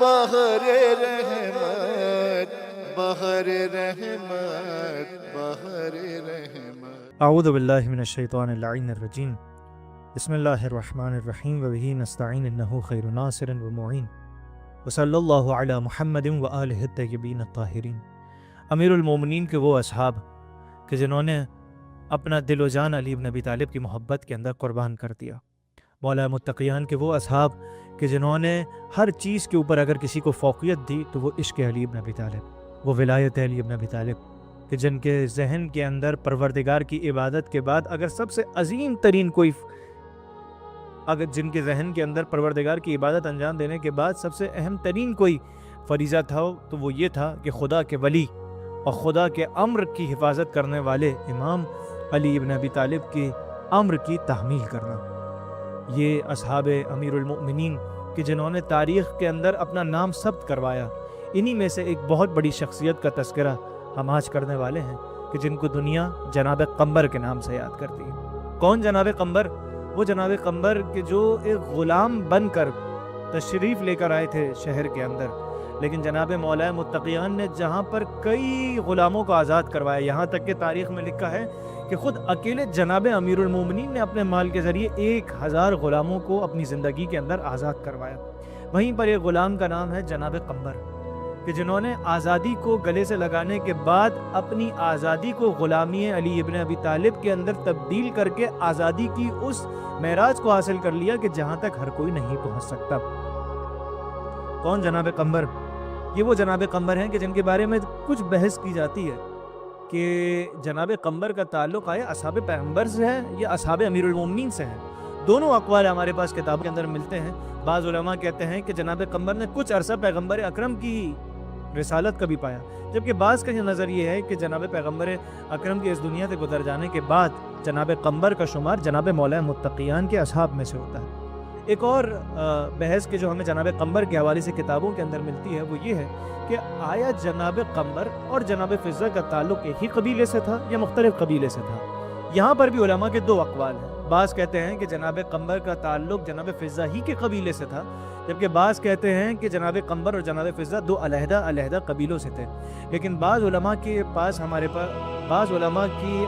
بہر رحمت بہر رحمت بہر رحمت۔ اعوذ باللہ من الشیطان اللعین الرجیم، بسم اللہ الرحمن الرحیم وبہ نستعین انہ خیر ناصر ومعین، وصلی اللہ علی محمد وآلہ الطیبین الطاہرین۔ امیر المومنین کے وہ اصحاب کہ جنہوں نے اپنا دل و جان علی بن ابی طالب کی محبت کے اندر قربان کر دیا، مولا متقیان کے وہ اصحاب کہ جنہوں نے ہر چیز کے اوپر اگر کسی کو فوقیت دی تو وہ عشق علی بن ابی طالب، وہ ولایت علی بن ابی طالب، کہ جن کے ذہن کے اندر پروردگار کی عبادت کے بعد اگر سب سے عظیم ترین کوئی جن کے ذہن کے اندر پروردگار کی عبادت انجام دینے کے بعد سب سے اہم ترین کوئی فریضہ تھا تو وہ یہ تھا کہ خدا کے ولی اور خدا کے امر کی حفاظت کرنے والے امام علی بن ابی طالب کے امر کی تحمیل کرنا۔ یہ اصحاب امیر المؤمنین کہ جنہوں نے تاریخ کے اندر اپنا نام ثبت کروایا، انہی میں سے ایک بہت بڑی شخصیت کا تذکرہ ہم آج کرنے والے ہیں کہ جن کو دنیا جناب قمبر کے نام سے یاد کرتی ہے۔ کون جناب قمبر؟ وہ جناب قمبر کہ جو ایک غلام بن کر تشریف لے کر آئے تھے شہر کے اندر، لیکن جناب مولا متقیان نے جہاں پر کئی غلاموں کو آزاد کروایا، یہاں تک کہ تاریخ میں لکھا ہے کہ خود اکیلے جناب امیر المومنین نے اپنے مال کے ذریعے 1000 غلاموں کو اپنی زندگی کے اندر آزاد کروایا۔ وہیں پر ایک غلام کا نام ہے جناب قمبر کہ جنہوں نے آزادی کو گلے سے لگانے کے بعد اپنی آزادی کو غلامی علی ابن ابی طالب کے اندر تبدیل کر کے آزادی کی اس معراج کو حاصل کر لیا کہ جہاں تک ہر کوئی نہیں پہنچ سکتا۔ کون جناب قمبر؟ یہ وہ جناب قمبر ہیں کہ جن کے بارے میں کچھ بحث کی جاتی ہے کہ جناب قمبر کا تعلق آیا اصحاب پیغمبر سے ہے یا اصحاب امیر المومنین سے ہے۔ دونوں اقوال ہمارے پاس کتاب کے اندر ملتے ہیں۔ بعض علماء کہتے ہیں کہ جناب قمبر نے کچھ عرصہ پیغمبر اکرم کی رسالت کا بھی پایا، جبکہ بعض کا یہ نظر یہ ہے کہ جناب پیغمبر اکرم کی اس دنیا سے گزر جانے کے بعد جناب قمبر کا شمار جناب مولا متقیان کے اصحاب میں سے ہوتا ہے۔ ایک اور بحث کہ جو ہمیں جناب قمبر کے حوالے سے کتابوں کے اندر ملتی ہے وہ یہ ہے کہ آیا جناب قمبر اور جناب فضہ کا تعلق ایک ہی قبیلے سے تھا یا مختلف قبیلے سے تھا؟ یہاں پر بھی علماء کے دو اقوال ہیں۔ بعض کہتے ہیں کہ جناب قمبر کا تعلق جناب فضہ ہی کے قبیلے سے تھا، جبکہ بعض کہتے ہیں کہ جناب قمبر اور جناب فضہ دو علیحدہ قبیلوں سے تھے۔ لیکن بعض علماء کے پاس بعض علماء کی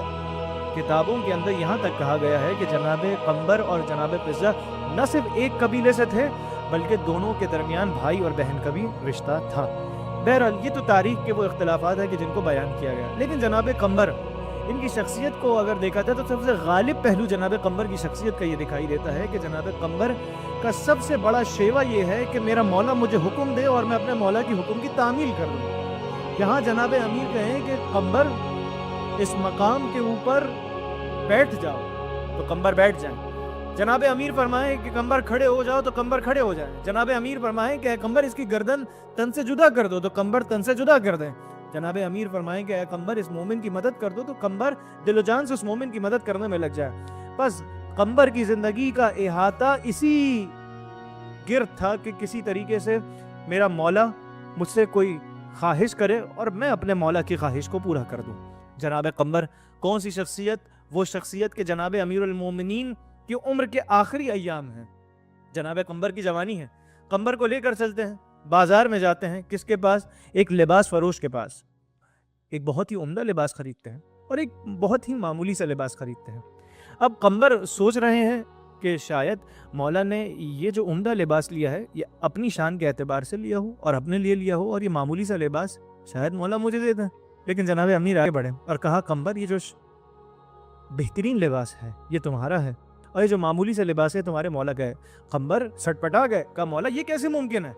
کتابوں کے اندر یہاں تک کہا گیا ہے کہ جناب قمبر اور جناب فضہ نہ صرف ایک قبیلے سے تھے بلکہ دونوں کے درمیان بھائی اور بہن کا بھی رشتہ تھا۔ بہرحال یہ تو تاریخ کے وہ اختلافات ہیں کہ جن کو بیان کیا گیا، لیکن جناب قمبر ان کی شخصیت کو اگر دیکھا جائے تو سب سے غالب پہلو جناب قمبر کی شخصیت کا یہ دکھائی دیتا ہے کہ جناب قمبر کا سب سے بڑا شیوا یہ ہے کہ میرا مولا مجھے حکم دے اور میں اپنے مولا کی حکم کی تعمیل کر لوں۔ یہاں جناب امیر کہیں کہ قمبر اس مقام کے اوپر بیٹھ جاؤ تو قمبر بیٹھ جائیں، جناب امیر فرمائیں کہ قمبر کھڑے ہو جاؤ تو قمبر کھڑے ہو جائیں، جناب امیر فرمائیں کہ اے قمبر اس کی گردن تن سے جدا کر دو تو قمبر تن سے جدا کر دیں، جناب امیر فرمائیں کہ اے قمبر اس مومن کی مدد کر دو تو قمبر دل و جان سے اس مومن کی مدد کرنے میں لگ جائے۔ بس قمبر کی زندگی کا احاطہ اسی گرد تھا کہ کسی طریقے سے میرا مولا مجھ سے کوئی خواہش کرے اور میں اپنے مولا کی خواہش کو پورا کر دوں۔ جناب قمبر کون سی شخصیت؟ وہ شخصیت کہ جناب امیر المومنین کی عمر کے آخری ایام ہیں، جناب قمبر کی جوانی ہے، قمبر کو لے کر چلتے ہیں، بازار میں جاتے ہیں، کس کے پاس؟ ایک لباس فروش کے پاس، ایک بہت ہی عمدہ لباس خریدتے ہیں اور ایک بہت ہی معمولی سا لباس خریدتے ہیں۔ اب قمبر سوچ رہے ہیں کہ شاید مولا نے یہ جو عمدہ لباس لیا ہے یہ اپنی شان کے اعتبار سے لیا ہو اور اپنے لیے لیا ہو، اور یہ معمولی سا لباس شاید مولا مجھے دے دیں۔ لیکن جناب امیر آگے بڑھے اور کہا قمبر یہ جو بہترین لباس ہے یہ تمہارا ہے اور یہ جو معمولی سا لباس ہے تمہارے مولا کا ہے۔ قمبر سٹ پٹا گئے، کہا مولا یہ کیسے ممکن ہے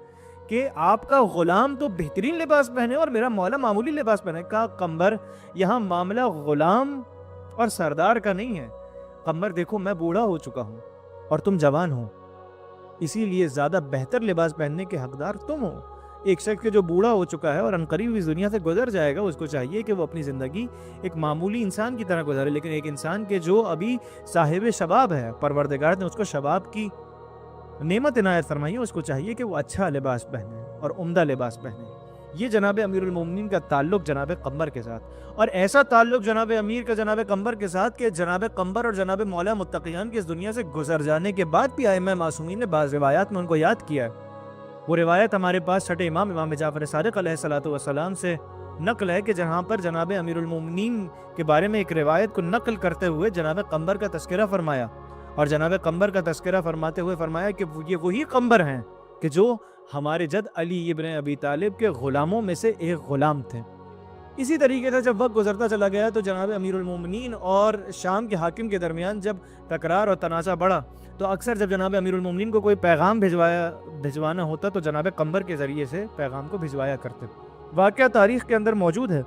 کہ آپ کا غلام تو بہترین لباس پہنے اور میرا مولا معمولی لباس پہنے؟ کہا قمبر یہاں معاملہ غلام اور سردار کا نہیں ہے، قمبر دیکھو میں بوڑھا ہو چکا ہوں اور تم جوان ہو، اسی لیے زیادہ بہتر لباس پہننے کے حقدار تم ہو۔ ایک شخص کے جو بوڑھا ہو چکا ہے اور عنقریب اس دنیا سے گزر جائے گا، اس کو چاہیے کہ وہ اپنی زندگی ایک معمولی انسان کی طرح گزارے، لیکن ایک انسان کے جو ابھی صاحب شباب ہے، پروردگار نے اس کو شباب کی نعمت عنایت فرمائی ہے، اس کو چاہیے کہ وہ اچھا لباس پہنے اور عمدہ لباس پہنے۔ یہ جناب امیر المومنین کا تعلق جناب قمبر کے ساتھ، اور ایسا تعلق جناب امیر کا جناب قمبر کے ساتھ کہ جناب قمبر اور جناب مولا متقیان کی اس دنیا سے گزر جانے کے بعد بھی ائمہ معصومین نے بعض روایات میں ان کو یاد کیا ہے وہ روایت ہمارے پاس چھٹے امام جعفر صادق علیہ الصلوۃ والسلام سے نقل ہے کہ جہاں پر جناب امیر المومنین کے بارے میں ایک روایت کو نقل کرتے ہوئے جناب قنبر کا تذکرہ فرمایا، اور جناب قنبر کا تذکرہ فرماتے ہوئے فرمایا کہ یہ وہی قنبر ہیں کہ جو ہمارے جد علی ابن ابی طالب کے غلاموں میں سے ایک غلام تھے۔ اسی طریقے سے جب وقت گزرتا چلا گیا تو جناب امیر المومنین اور شام کے حاکم کے درمیان جب تکرار اور تنازع بڑھا تو اکثر جب جناب امیر المومنین کو کوئی پیغام بھجوانا ہوتا تو جناب قنبر کے ذریعے سے پیغام کو بھجوایا کرتے۔ واقعہ تاریخ کے اندر موجود ہے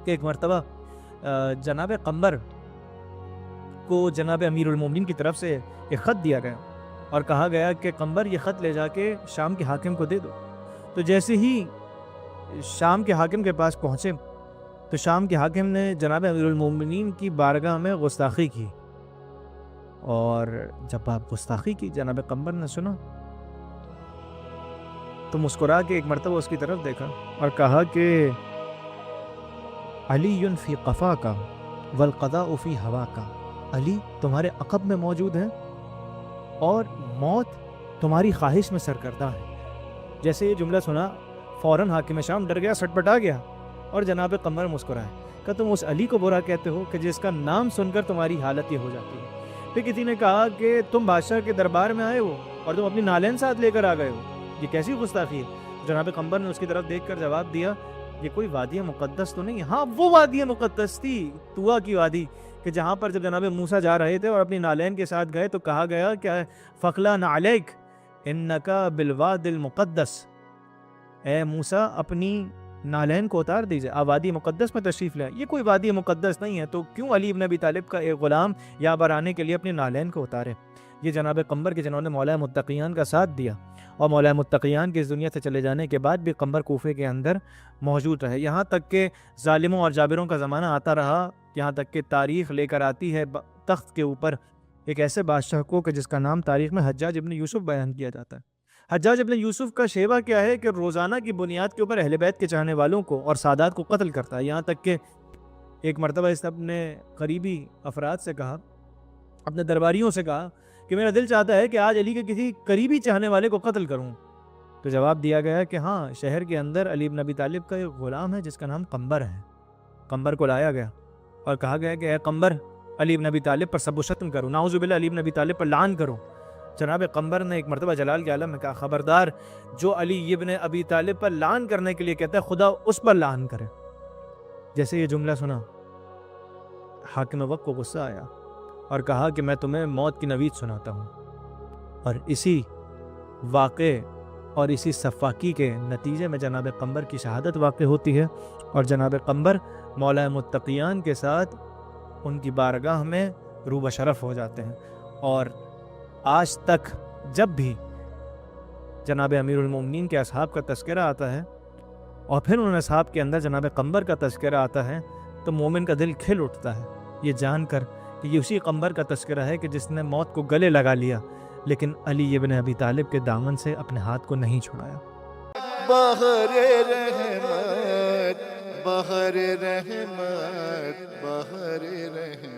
کہ ایک مرتبہ جناب قنبر کو جناب امیر المومنین کی طرف سے ایک خط دیا گیا اور کہا گیا کہ قنبر یہ خط لے جا کے شام کے حاکم کو دے دو۔ تو جیسے ہی شام کے حاکم کے پاس پہنچے تو شام کے حاکم نے جناب امیر المومنین کی بارگاہ میں گستاخی کی، اور جب آپ گستاخی کی جناب قنبر نے سنا تو مسکرا کے ایک مرتبہ اس کی طرف دیکھا اور کہا کہ علی فی قفا کا والقضاء فی ہوا کا، علی تمہارے عقب میں موجود ہے اور موت تمہاری خواہش میں سرکردہ ہے۔ جیسے یہ جملہ سنا فوراً حاکم شام ڈر گیا، سٹپٹا گیا، اور جناب قنبر مسکرائے کہ تم اس علی کو برا کہتے ہو کہ جس کا نام سن کر تمہاری حالت یہ ہو جاتی ہے۔ پھر کسی نے کہا کہ تم بادشاہ کے دربار میں آئے ہو اور تم اپنی نالین ساتھ لے کر آ گئے ہو، یہ کیسی گستاخی ہے؟ جناب قنبر نے اس کی طرف دیکھ کر جواب دیا یہ کوئی وادی مقدس تو نہیں؟ ہاں وہ وادی مقدس تھی، طوا کی وادی، کہ جہاں پر جب جناب موسیٰ جا رہے تھے اور اپنی نالین کے ساتھ گئے تو کہا گیا کہ فخلا نعلیک انکا بالواد المقدس، اے موسیٰ اپنی نالین کو اتار دیجئے، آپ وادی مقدس میں تشریف لائیں۔ یہ کوئی وادی مقدس نہیں ہے، تو کیوں علی ابن ابی طالب کا ایک غلام یہاں پر آنے کے لیے اپنی نالین کو اتارے؟ یہ جناب قنبر کے جنہوں نے مولا متقیان کا ساتھ دیا، اور مولا متقیان کے اس دنیا سے چلے جانے کے بعد بھی قنبر کوفے کے اندر موجود رہے، یہاں تک کہ ظالموں اور جابروں کا زمانہ آتا رہا، یہاں تک کہ تاریخ لے کر آتی ہے تخت کے اوپر ایک ایسے بادشاہ کو کہ جس کا نام تاریخ میں حجاج ابن یوسف بیان کیا جاتا ہے۔ حجاج ابن یوسف کا شیوہ کیا ہے کہ روزانہ کی بنیاد کے اوپر اہل بیت کے چاہنے والوں کو اور سادات کو قتل کرتا ہے، یہاں تک کہ ایک مرتبہ اس نے اپنے قریبی افراد سے کہا، اپنے درباریوں سے کہا کہ میرا دل چاہتا ہے کہ آج علی کے کسی قریبی چاہنے والے کو قتل کروں۔ تو جواب دیا گیا کہ ہاں، شہر کے اندر علی ابن ابی طالب کا ایک غلام ہے جس کا نام قنبر ہے۔ قنبر کو لایا گیا اور کہا گیا کہ اے قنبر، علی ابن ابی طالب پر سب و شتم کرو، نعوذ باللہ علی ابن ابی طالب پر لعن کرو۔ جناب قنبر نے ایک مرتبہ جلال کے عالم میں کہا خبردار، جو علی ابن ابی طالب پر لعن کرنے کے لیے کہتا ہے خدا اس پر لعن کرے۔ جیسے یہ جملہ سنا حاکم وقت کو غصہ آیا اور کہا کہ میں تمہیں موت کی نوید سناتا ہوں، اور اسی واقعے اور اسی صفاقی کے نتیجے میں جناب قنبر کی شہادت واقع ہوتی ہے، اور جناب قنبر مولا متقیان کے ساتھ ان کی بارگاہ میں رو بشرف ہو جاتے ہیں۔ اور آج تک جب بھی جناب امیر المومنین کے اصحاب کا تذکرہ آتا ہے اور پھر ان اصحاب کے اندر جناب قنبر کا تذکرہ آتا ہے تو مومن کا دل کھل اٹھتا ہے، یہ جان کر کہ یہ اسی قنبر کا تذکرہ ہے کہ جس نے موت کو گلے لگا لیا لیکن علی ابن ابی طالب کے دامن سے اپنے ہاتھ کو نہیں چھڑایا۔ بہر رحمت، بہر رحمت، بہر رحمت۔